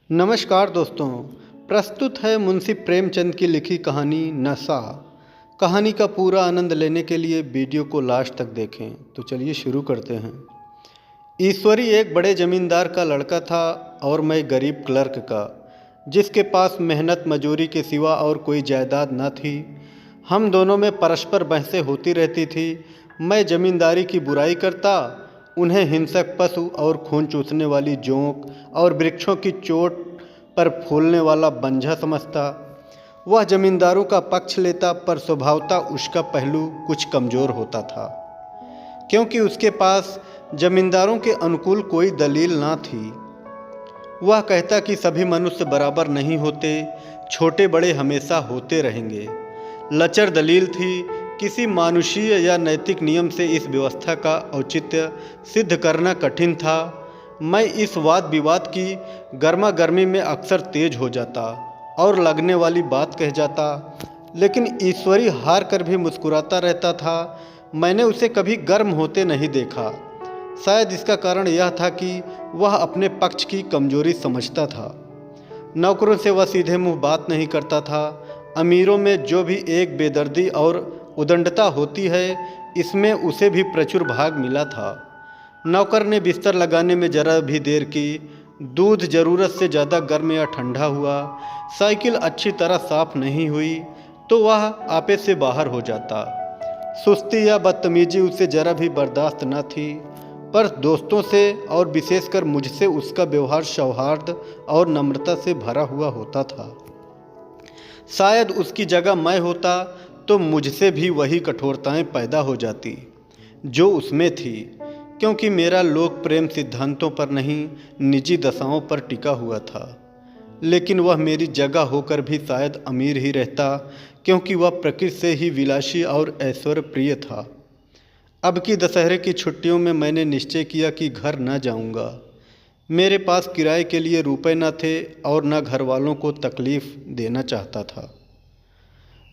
नमस्कार दोस्तों। प्रस्तुत है मुंशी प्रेमचंद की लिखी कहानी नशा। कहानी का पूरा आनंद लेने के लिए वीडियो को लास्ट तक देखें। तो चलिए शुरू करते हैं। ईश्वरी एक बड़े जमींदार का लड़का था और मैं गरीब क्लर्क का, जिसके पास मेहनत मजूरी के सिवा और कोई जायदाद न थी। हम दोनों में परस्पर बहसें होती रहती थी। मैं जमींदारी की बुराई करता, उन्हें हिंसक पशु और खून चूसने वाली जोंक और वृक्षों की चोट पर फूलने वाला बंझा समझता। वह जमींदारों का पक्ष लेता, पर स्वभावतः उसका पहलू कुछ कमज़ोर होता था, क्योंकि उसके पास जमींदारों के अनुकूल कोई दलील ना थी। वह कहता कि सभी मनुष्य बराबर नहीं होते, छोटे बड़े हमेशा होते रहेंगे। लचर दलील थी। किसी मानुषीय या नैतिक नियम से इस व्यवस्था का औचित्य सिद्ध करना कठिन था। मैं इस वाद विवाद की गर्मा गर्मी में अक्सर तेज हो जाता और लगने वाली बात कह जाता, लेकिन ईश्वरी हार कर भी मुस्कुराता रहता था। मैंने उसे कभी गर्म होते नहीं देखा। शायद इसका कारण यह था कि वह अपने पक्ष की कमजोरी समझता था। नौकरों से वह सीधे मुंह बात नहीं करता था। अमीरों में जो भी एक बेदर्दी और उदंडता होती है, इसमें उसे भी प्रचुर भाग मिला था। नौकर ने बिस्तर लगाने में जरा भी देर की, दूध ज़रूरत से ज़्यादा गर्म या ठंडा हुआ, साइकिल अच्छी तरह साफ नहीं हुई तो वह आपे से बाहर हो जाता। सुस्ती या बदतमीजी उसे जरा भी बर्दाश्त न थी, पर दोस्तों से और विशेषकर मुझसे उसका व्यवहार सौहार्द और नम्रता से भरा हुआ होता था। शायद उसकी जगह मैं होता तो मुझसे भी वही कठोरताएं पैदा हो जाती जो उसमें थी, क्योंकि मेरा लोक प्रेम सिद्धांतों पर नहीं, निजी दशाओं पर टिका हुआ था। लेकिन वह मेरी जगह होकर भी शायद अमीर ही रहता, क्योंकि वह प्रकृति से ही विलासी और ऐश्वर्य प्रिय था। अब की दशहरे की छुट्टियों में मैंने निश्चय किया कि घर न जाऊंगा। मेरे पास किराए के लिए रुपए न थे और न घर वालों को तकलीफ़ देना चाहता था।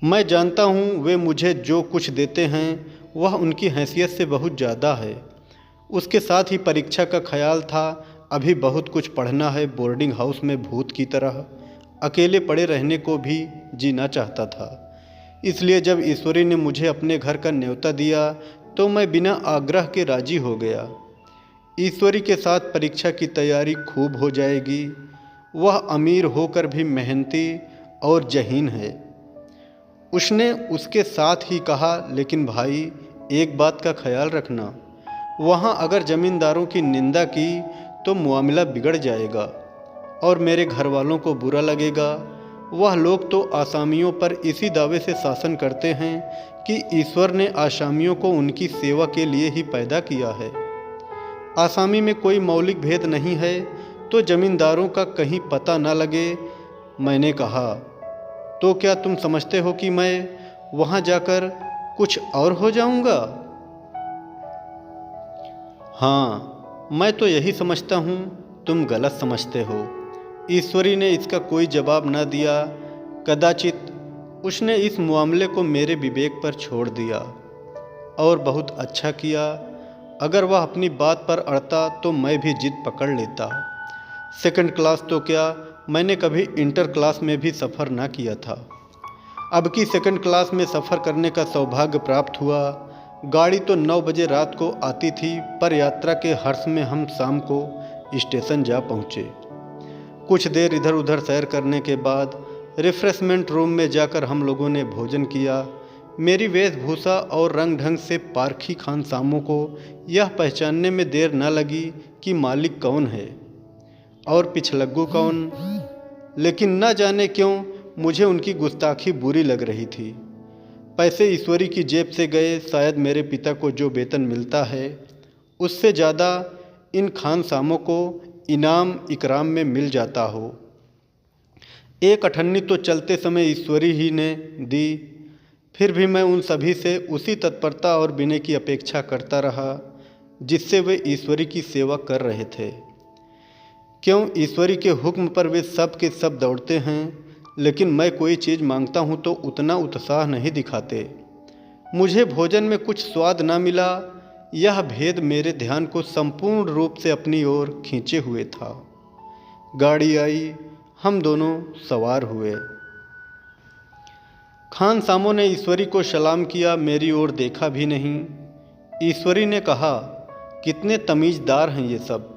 मैं जानता हूँ वे मुझे जो कुछ देते हैं वह उनकी हैसियत से बहुत ज़्यादा है। उसके साथ ही परीक्षा का ख्याल था। अभी बहुत कुछ पढ़ना है। बोर्डिंग हाउस में भूत की तरह अकेले पड़े रहने को भी जीना चाहता था। इसलिए जब ईश्वरी ने मुझे अपने घर का न्योता दिया तो मैं बिना आग्रह के राजी हो गया। ईश्वरी के साथ परीक्षा की तैयारी खूब हो जाएगी। वह अमीर होकर भी मेहनती और ज़हीन है। उसने उसके साथ ही कहा, लेकिन भाई एक बात का ख्याल रखना, वहाँ अगर ज़मींदारों की निंदा की तो मामला बिगड़ जाएगा और मेरे घर वालों को बुरा लगेगा। वह लोग तो आसामियों पर इसी दावे से शासन करते हैं कि ईश्वर ने आसामियों को उनकी सेवा के लिए ही पैदा किया है। आसामी में कोई मौलिक भेद नहीं है तो ज़मींदारों का कहीं पता न लगे। मैंने कहा, तो क्या तुम समझते हो कि मैं वहाँ जाकर कुछ और हो जाऊँगा? हाँ, मैं तो यही समझता हूँ। तुम गलत समझते हो। ईश्वरी ने इसका कोई जवाब न दिया। कदाचित उसने इस मामले को मेरे विवेक पर छोड़ दिया और बहुत अच्छा किया। अगर वह अपनी बात पर अड़ता तो मैं भी जिद पकड़ लेता। सेकंड क्लास तो क्या, मैंने कभी इंटर क्लास में भी सफ़र ना किया था। अब की सेकंड क्लास में सफ़र करने का सौभाग्य प्राप्त हुआ। गाड़ी तो 9 बजे रात को आती थी, पर यात्रा के हर्ष में हम शाम को स्टेशन जा पहुँचे। कुछ देर इधर उधर सैर करने के बाद रिफ्रेशमेंट रूम में जाकर हम लोगों ने भोजन किया। मेरी वेशभूषा और रंग ढंग से पारखी खानसामों को यह पहचानने में देर न लगी कि मालिक कौन है और पिछलग्गू कौन। लेकिन न जाने क्यों मुझे उनकी गुस्ताखी बुरी लग रही थी। पैसे ईश्वरी की जेब से गए। शायद मेरे पिता को जो वेतन मिलता है उससे ज़्यादा इन खानसामों को इनाम इकराम में मिल जाता हो। एक अठन्नी तो चलते समय ईश्वरी ही ने दी। फिर भी मैं उन सभी से उसी तत्परता और विनय की अपेक्षा करता रहा जिससे वे ईश्वरी की सेवा कर रहे थे। क्यों, ईश्वरी के हुक्म पर वे सब के सब दौड़ते हैं, लेकिन मैं कोई चीज़ मांगता हूँ तो उतना उत्साह नहीं दिखाते। मुझे भोजन में कुछ स्वाद न मिला। यह भेद मेरे ध्यान को संपूर्ण रूप से अपनी ओर खींचे हुए था। गाड़ी आई, हम दोनों सवार हुए। खान सामों ने ईश्वरी को सलाम किया, मेरी ओर देखा भी नहीं। ईश्वरी ने कहा, कितने तमीज़दार हैं ये सब,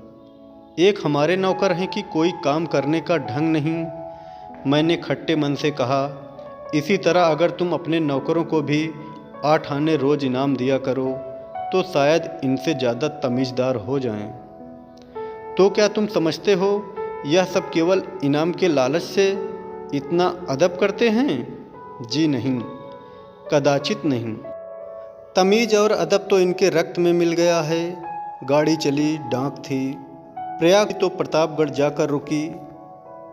एक हमारे नौकर हैं कि कोई काम करने का ढंग नहीं। मैंने खट्टे मन से कहा, इसी तरह अगर तुम अपने नौकरों को भी 8 आने रोज़ इनाम दिया करो तो शायद इनसे ज़्यादा तमीज़दार हो जाएं। तो क्या तुम समझते हो यह सब केवल इनाम के लालच से इतना अदब करते हैं? जी नहीं, कदाचित नहीं। तमीज़ और अदब तो इनके रक्त में मिल गया है। गाड़ी चली, डाक थी। प्रयाग तो प्रतापगढ़ जाकर रुकी।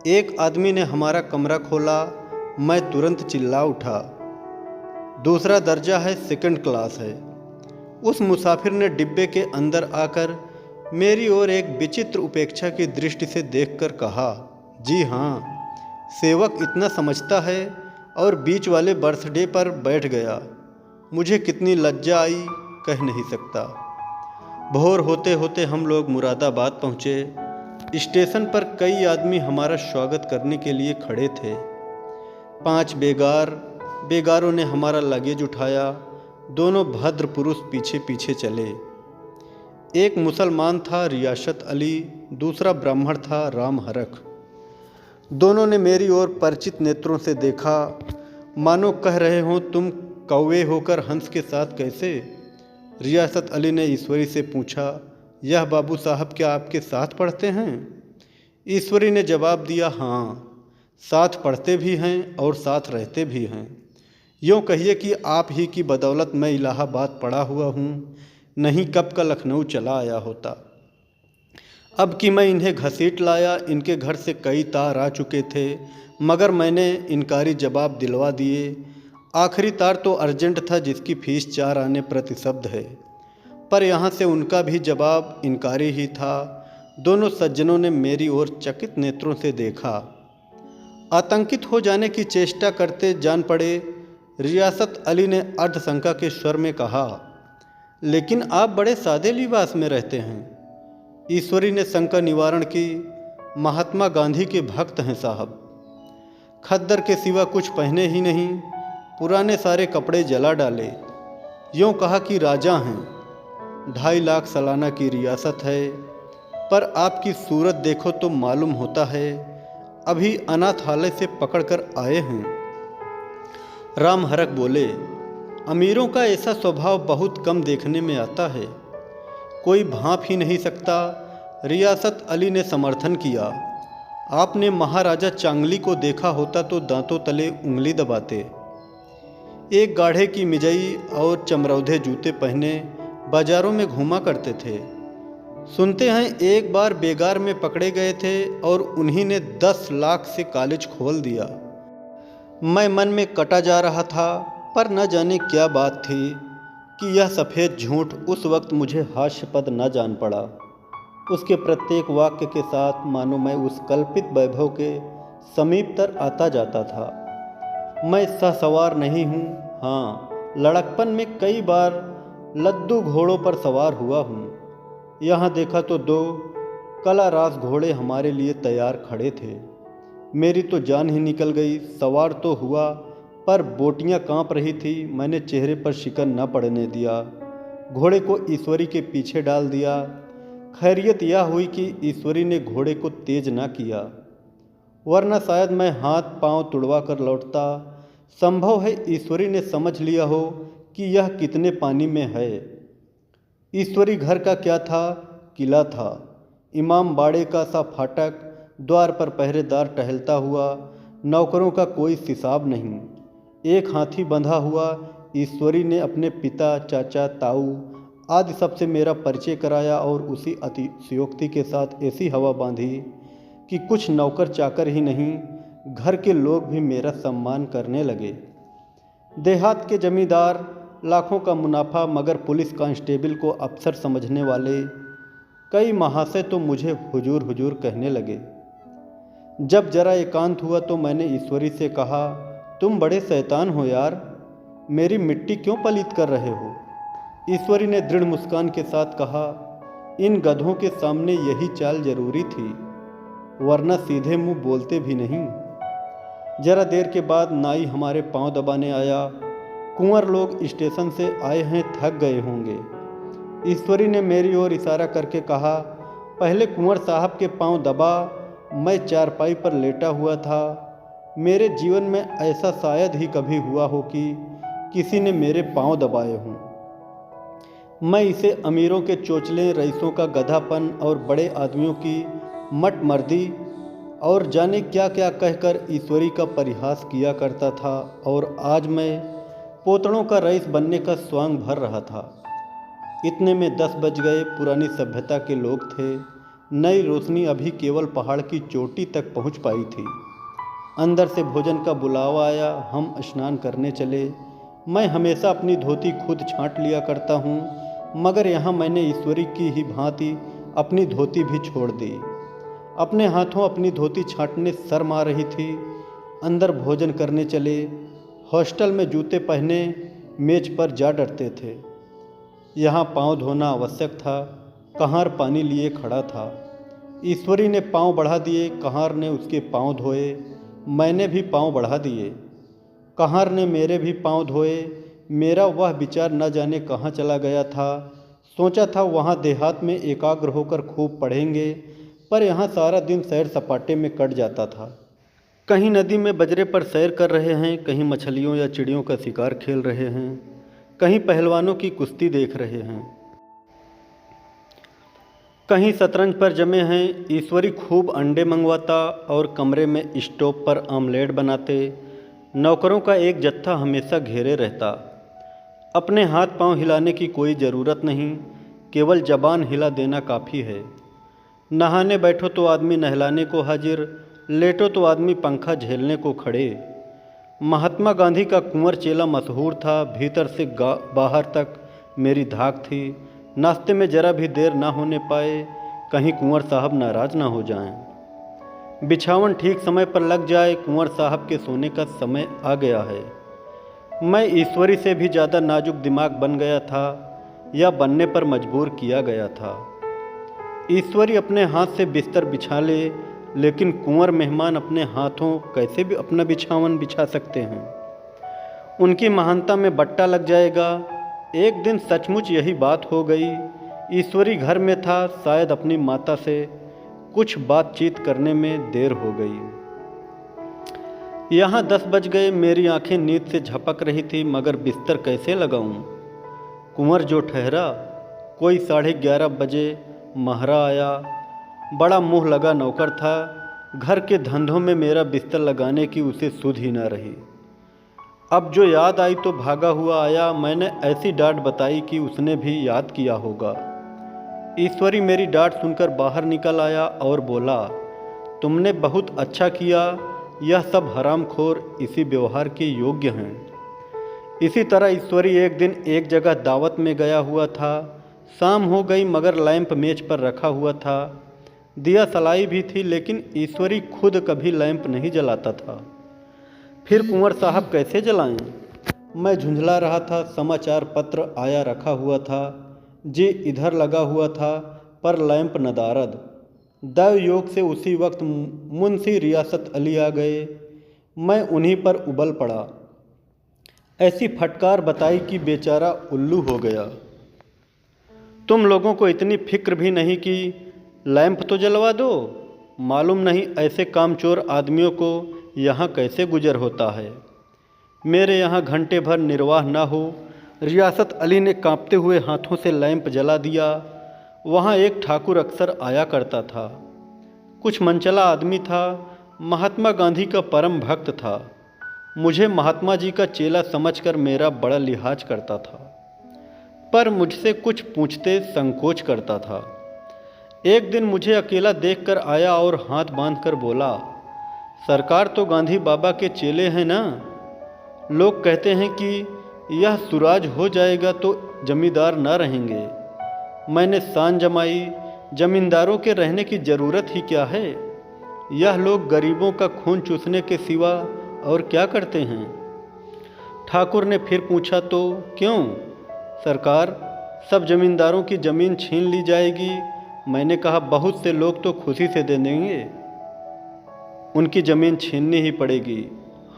एक आदमी ने हमारा कमरा खोला, मैं तुरंत चिल्ला उठा। दूसरा दर्जा है, सेकंड क्लास है। उस मुसाफिर ने डिब्बे के अंदर आकर मेरी ओर एक विचित्र उपेक्षा की दृष्टि से देखकर कहा, जी हाँ, सेवक इतना समझता है और बीच वाले बर्थडे पर बैठ गया। मुझे कितनी लज्जा आई, कह नहीं सकता। भोर होते होते हम लोग मुरादाबाद पहुँचे। स्टेशन पर कई आदमी हमारा स्वागत करने के लिए खड़े थे। 5 बेगारों ने हमारा लगेज उठाया। दोनों भद्र पुरुष पीछे पीछे चले। एक मुसलमान था, रियासत अली, दूसरा ब्राह्मण था, राम हरख। दोनों ने मेरी ओर परिचित नेत्रों से देखा, मानो कह रहे हों, तुम कौवे होकर हंस के साथ कैसे? रियासत अली ने ईश्वरी से पूछा, यह बाबू साहब क्या आपके साथ पढ़ते हैं? ईश्वरी ने जवाब दिया, हाँ, साथ पढ़ते भी हैं और साथ रहते भी हैं। यूँ कहिए कि आप ही की बदौलत मैं इलाहाबाद पढ़ा हुआ हूँ, नहीं कब का लखनऊ चला आया होता। अब कि मैं इन्हें घसीट लाया, इनके घर से कई तार आ चुके थे, मगर मैंने इनकारी जवाब दिलवा दिए। आखिरी तार तो अर्जेंट था, जिसकी फीस 4 आने प्रति शब्द है, पर यहाँ से उनका भी जवाब इनकारी ही था। दोनों सज्जनों ने मेरी ओर चकित नेत्रों से देखा। आतंकित हो जाने की चेष्टा करते जान पड़े। रियासत अली ने अर्धशंका के स्वर में कहा, लेकिन आप बड़े सादे लिबास में रहते हैं। ईश्वरी ने शंका निवारण की, महात्मा गांधी के भक्त हैं साहब, खद्दर के सिवा कुछ पहने ही नहीं, पुराने सारे कपड़े जला डाले। यूँ कहा कि राजा हैं, 2.5 लाख सालाना की रियासत है, पर आपकी सूरत देखो तो मालूम होता है अभी अनाथालय से पकड़कर आए हैं। राम हरख बोले, अमीरों का ऐसा स्वभाव बहुत कम देखने में आता है, कोई भांप ही नहीं सकता। रियासत अली ने समर्थन किया, आपने महाराजा चांगली को देखा होता तो दांतों तले उंगली दबाते। एक गाढ़े की मिजई और चमरौधे जूते पहने बाजारों में घूमा करते थे। सुनते हैं एक बार बेगार में पकड़े गए थे और उन्हीं ने 10 लाख से कॉलेज खोल दिया। मैं मन में कटा जा रहा था, पर न जाने क्या बात थी कि यह सफ़ेद झूठ उस वक्त मुझे हास्यपद न जान पड़ा। उसके प्रत्येक वाक्य के साथ मानो मैं उस कल्पित वैभव के समीप तर आता जाता था। मैं सहसवार नहीं हूँ, हाँ, लड़कपन में कई बार लद्दू घोड़ों पर सवार हुआ हूँ। यहाँ देखा तो 2 कला रास घोड़े हमारे लिए तैयार खड़े थे। मेरी तो जान ही निकल गई। सवार तो हुआ, पर बोटियाँ काँप रही थी। मैंने चेहरे पर शिकन न पड़ने दिया, घोड़े को ईश्वरी के पीछे डाल दिया। खैरियत यह हुई कि ईश्वरी ने घोड़े को तेज न किया, वरना शायद मैं हाथ पांव तुड़वा कर लौटता। संभव है ईश्वरी ने समझ लिया हो कि यह कितने पानी में है। ईश्वरी घर का क्या था, किला था। इमाम बाड़े का सा फाटक, द्वार पर पहरेदार टहलता हुआ, नौकरों का कोई हिसाब नहीं। एक हाथी बंधा हुआ। ईश्वरी ने अपने पिता, चाचा, ताऊ आदि सबसे मेरा परिचय कराया और उसी अतिशयोक्ति के साथ ऐसी हवा बांधी कि कुछ नौकर चाकर ही नहीं, घर के लोग भी मेरा सम्मान करने लगे। देहात के जमींदार, लाखों का मुनाफा, मगर पुलिस कांस्टेबल को अफसर समझने वाले कई महाशय तो मुझे हुजूर हुजूर कहने लगे। जब जरा एकांत हुआ तो मैंने ईश्वरी से कहा, तुम बड़े शैतान हो यार, मेरी मिट्टी क्यों पलीत कर रहे हो? ईश्वरी ने दृढ़ मुस्कान के साथ कहा, इन गधों के सामने यही चाल जरूरी थी। वरना सीधे मुंह बोलते भी नहीं। जरा देर के बाद नाई हमारे पांव दबाने आया। कुंवर लोग स्टेशन से आए हैं, थक गए होंगे। ईश्वरी ने मेरी ओर इशारा करके कहा, पहले कुंवर साहब के पांव दबा। मैं चारपाई पर लेटा हुआ था। मेरे जीवन में ऐसा शायद ही कभी हुआ हो कि किसी ने मेरे पांव दबाए हों। मैं इसे अमीरों के चोचले, रईसों का गधापन और बड़े आदमियों की मटमर्दी और जाने क्या क्या कहकर ईश्वरी का परिहास किया करता था। और आज मैं पोतड़ों का रईस बनने का स्वांग भर रहा था। इतने में 10 बज गए। पुरानी सभ्यता के लोग थे। नई रोशनी अभी केवल पहाड़ की चोटी तक पहुंच पाई थी। अंदर से भोजन का बुलावा आया। हम स्नान करने चले। मैं हमेशा अपनी धोती खुद छांट लिया करता हूँ, मगर यहाँ मैंने ईश्वरी की ही भांति अपनी धोती भी छोड़ दी। अपने हाथों अपनी धोती छांटने शर्म आ रही थी। अंदर भोजन करने चले। हॉस्टल में जूते पहने मेज पर जा डरते थे। यहाँ पाँव धोना आवश्यक था। कहार पानी लिए खड़ा था। ईश्वरी ने पाँव बढ़ा दिए। कहार ने उसके पाँव धोए। मैंने भी पाँव बढ़ा दिए। कहार ने मेरे भी पाँव धोए। मेरा वह विचार न जाने कहाँ चला गया था। सोचा था वहाँ देहात में एकाग्र होकर खूब पढ़ेंगे, पर यहाँ सारा दिन सैर सपाटे में कट जाता था। कहीं नदी में बजरे पर सैर कर रहे हैं, कहीं मछलियों या चिड़ियों का शिकार खेल रहे हैं, कहीं पहलवानों की कुश्ती देख रहे हैं, कहीं शतरंज पर जमे हैं। ईश्वरी खूब अंडे मंगवाता और कमरे में स्टोव पर आमलेट बनाते। नौकरों का एक जत्था हमेशा घेरे रहता। अपने हाथ पांव हिलाने की कोई ज़रूरत नहीं, केवल जबान हिला देना काफ़ी है। नहाने बैठो तो आदमी नहलाने को हाजिर, लेटो तो आदमी पंखा झेलने को खड़े। महात्मा गांधी का कुंवर चेला मशहूर था। भीतर से बाहर तक मेरी धाक थी। नाश्ते में जरा भी देर ना होने पाए, कहीं कुंवर साहब नाराज ना हो जाएं। बिछावन ठीक समय पर लग जाए, कुंवर साहब के सोने का समय आ गया है। मैं ईश्वरी से भी ज़्यादा नाजुक दिमाग बन गया था, या बनने पर मजबूर किया गया था। ईश्वरी अपने हाथ से बिस्तर बिछा ले, लेकिन कुंवर मेहमान अपने हाथों कैसे भी अपना बिछावन बिछा सकते हैं। उनकी महानता में बट्टा लग जाएगा। एक दिन सचमुच यही बात हो गई। ईश्वरी घर में था। शायद अपनी माता से कुछ बातचीत करने में देर हो गई। यहाँ 10 बज गए। मेरी आंखें नींद से झपक रही थी, मगर बिस्तर कैसे लगाऊं। कुंवर जो ठहरा, कोई 11:30 बजे महरा आया। बड़ा मुँह लगा नौकर था। घर के धंधों में मेरा बिस्तर लगाने की उसे सुध ही न रही। अब जो याद आई तो भागा हुआ आया। मैंने ऐसी डांट बताई कि उसने भी याद किया होगा। ईश्वरी मेरी डांट सुनकर बाहर निकल आया और बोला, तुमने बहुत अच्छा किया। यह सब हरामखोर इसी व्यवहार के योग्य हैं। इसी तरह ईश्वरी एक दिन एक जगह दावत में गया हुआ था। शाम हो गई, मगर लैंप मेज पर रखा हुआ था। दिया सलाई भी थी, लेकिन ईश्वरी खुद कभी लैंप नहीं जलाता था। फिर कुंवर साहब कैसे जलाएं? मैं झुंझला रहा था। समाचार पत्र आया रखा हुआ था। जी इधर लगा हुआ था, पर लैंप नदारद। दैव योग से उसी वक्त मुंशी रियासत अली आ गए। मैं उन्हीं पर उबल पड़ा। ऐसी फटकार बताई कि बेचारा उल्लू हो गया। तुम लोगों को इतनी फिक्र भी नहीं कि लैंप तो जलवा दो। मालूम नहीं ऐसे कामचोर आदमियों को यहाँ कैसे गुजर होता है। मेरे यहाँ घंटे भर निर्वाह ना हो। रियासत अली ने कांपते हुए हाथों से लैंप जला दिया। वहाँ एक ठाकुर अक्सर आया करता था। कुछ मनचला आदमी था। महात्मा गांधी का परम भक्त था। मुझे महात्मा जी का चेला समझकर मेरा बड़ा लिहाज करता था, पर मुझसे कुछ पूछते संकोच करता था। एक दिन मुझे अकेला देखकर आया और हाथ बांधकर बोला, सरकार तो गांधी बाबा के चेले हैं ना। लोग कहते हैं कि यह सुराज हो जाएगा तो जमींदार ना रहेंगे। मैंने सान जमाई, जमींदारों के रहने की ज़रूरत ही क्या है। यह लोग गरीबों का खून चूसने के सिवा और क्या करते हैं। ठाकुर ने फिर पूछा, तो क्यों सरकार, सब जमींदारों की ज़मीन छीन ली जाएगी। मैंने कहा, बहुत से लोग तो खुशी से दे देंगे। उनकी ज़मीन छीननी ही पड़ेगी।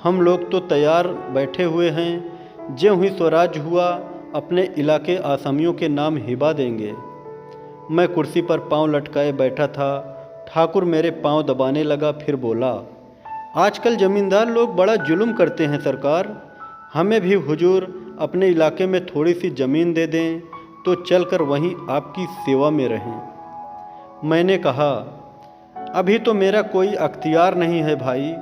हम लोग तो तैयार बैठे हुए हैं, ज्यों ही स्वराज हुआ अपने इलाके आसामियों के नाम हिबा देंगे। मैं कुर्सी पर पांव लटकाए बैठा था। ठाकुर मेरे पांव दबाने लगा, फिर बोला, आजकल ज़मींदार लोग बड़ा जुल्म करते हैं सरकार। हमें भी हुजूर अपने इलाके में थोड़ी सी ज़मीन दे दें तो चलकर वहीं आपकी सेवा में रहें। मैंने कहा, अभी तो मेरा कोई अख्तियार नहीं है भाई,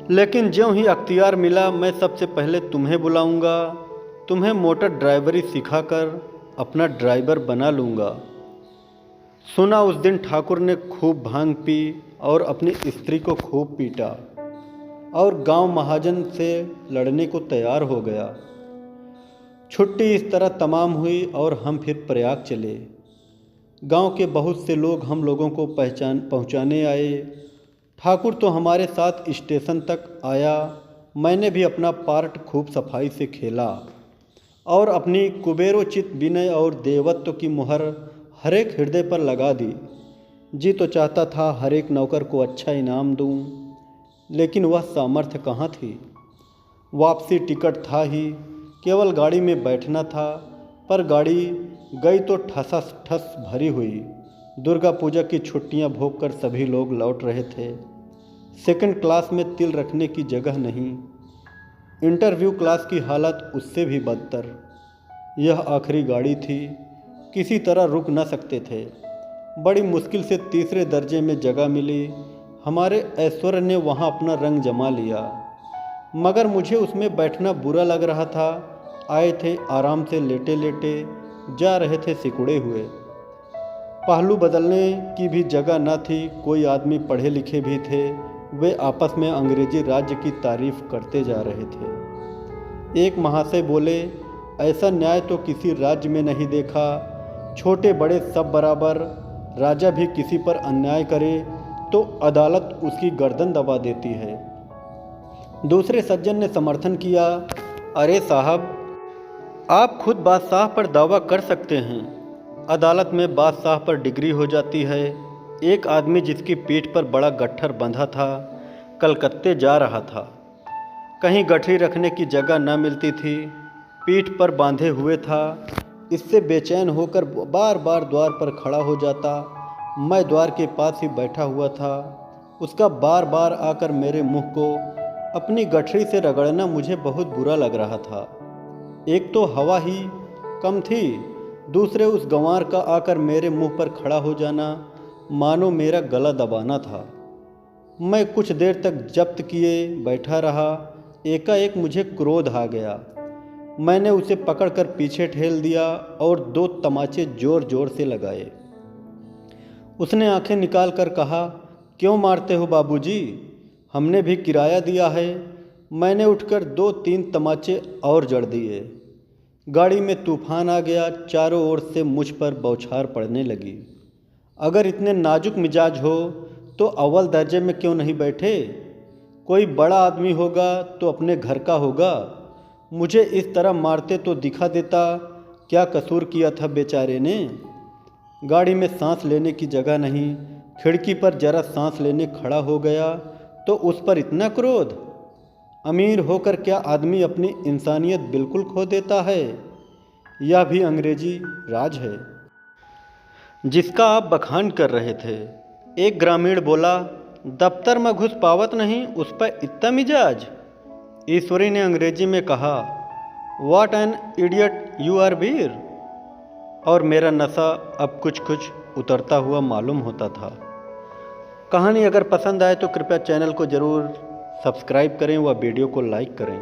लेकिन ज्यों ही अख्तियार मिला मैं सबसे पहले तुम्हें बुलाऊंगा। तुम्हें मोटर ड्राइवरी सिखाकर अपना ड्राइवर बना लूँगा। सुना उस दिन ठाकुर ने खूब भांग पी और अपनी स्त्री को खूब पीटा और गांव महाजन से लड़ने को तैयार हो गया। छुट्टी इस तरह तमाम हुई और हम फिर प्रयाग चले। गांव के बहुत से लोग हम लोगों को पहुंचाने आए। ठाकुर तो हमारे साथ स्टेशन तक आया। मैंने भी अपना पार्ट खूब सफाई से खेला और अपनी कुबेरोचित विनय और देवत्व की मुहर हर एक हृदय पर लगा दी। जी तो चाहता था हर एक नौकर को अच्छा इनाम दूं, लेकिन वह सामर्थ्य कहाँ थी। वापसी टिकट था ही, केवल गाड़ी में बैठना था, पर गाड़ी गई तो ठस भरी हुई। दुर्गा पूजा की छुट्टियां भोगकर सभी लोग लौट रहे थे। सेकंड क्लास में तिल रखने की जगह नहीं। इंटरव्यू क्लास की हालत उससे भी बदतर। यह आखिरी गाड़ी थी, किसी तरह रुक न सकते थे। बड़ी मुश्किल से तीसरे दर्जे में जगह मिली। हमारे ऐश्वर्य ने वहाँ अपना रंग जमा लिया, मगर मुझे उसमें बैठना बुरा लग रहा था। आए थे आराम से लेटे लेटे, जा रहे थे सिकुड़े हुए। पहलू बदलने की भी जगह न थी। कोई आदमी पढ़े लिखे भी थे, वे आपस में अंग्रेजी राज्य की तारीफ करते जा रहे थे। एक महाशय बोले, ऐसा न्याय तो किसी राज्य में नहीं देखा। छोटे बड़े सब बराबर। राजा भी किसी पर अन्याय करे तो अदालत उसकी गर्दन दबा देती है। दूसरे सज्जन ने समर्थन किया, अरे साहब, आप खुद बादशाह पर दावा कर सकते हैं। अदालत में बादशाह पर डिग्री हो जाती है। एक आदमी जिसकी पीठ पर बड़ा गट्ठर बंधा था, कलकत्ते जा रहा था। कहीं गठरी रखने की जगह न मिलती थी, पीठ पर बांधे हुए था। इससे बेचैन होकर बार बार द्वार पर खड़ा हो जाता। मैं द्वार के पास ही बैठा हुआ था। उसका बार बार आकर मेरे मुंह को अपनी गठरी से रगड़ना मुझे बहुत बुरा लग रहा था। एक तो हवा ही कम थी, दूसरे उस गंवार का आकर मेरे मुंह पर खड़ा हो जाना मानो मेरा गला दबाना था। मैं कुछ देर तक जब्त किए बैठा रहा। एकाएक मुझे क्रोध आ गया। मैंने उसे पकड़कर पीछे ठेल दिया और 2 तमाचे जोर जोर से लगाए। उसने आंखें निकाल कर कहा, क्यों मारते हो बाबूजी, हमने भी किराया दिया है। मैंने उठकर 2-3 तमाचे और जड़ दिए। गाड़ी में तूफान आ गया। चारों ओर से मुझ पर बौछार पड़ने लगी। अगर इतने नाजुक मिजाज हो तो अव्वल दर्जे में क्यों नहीं बैठे? कोई बड़ा आदमी होगा तो अपने घर का होगा। मुझे इस तरह मारते तो दिखा देता। क्या कसूर किया था बेचारे ने? गाड़ी में सांस लेने की जगह नहीं। खिड़की पर जरा सांस लेने खड़ा हो गया तो उस पर इतना क्रोध। अमीर होकर क्या आदमी अपनी इंसानियत बिल्कुल खो देता है? यह भी अंग्रेजी राज है जिसका आप बखान कर रहे थे। एक ग्रामीण बोला, दफ्तर में घुस पावत नहीं, उस पर इतना मिजाज। ईश्वरी ने अंग्रेजी में कहा, what an idiot you are Veer. और मेरा नशा अब कुछ कुछ उतरता हुआ मालूम होता था। कहानी अगर पसंद आए तो कृपया चैनल को ज़रूर सब्सक्राइब करें व वीडियो को लाइक करें।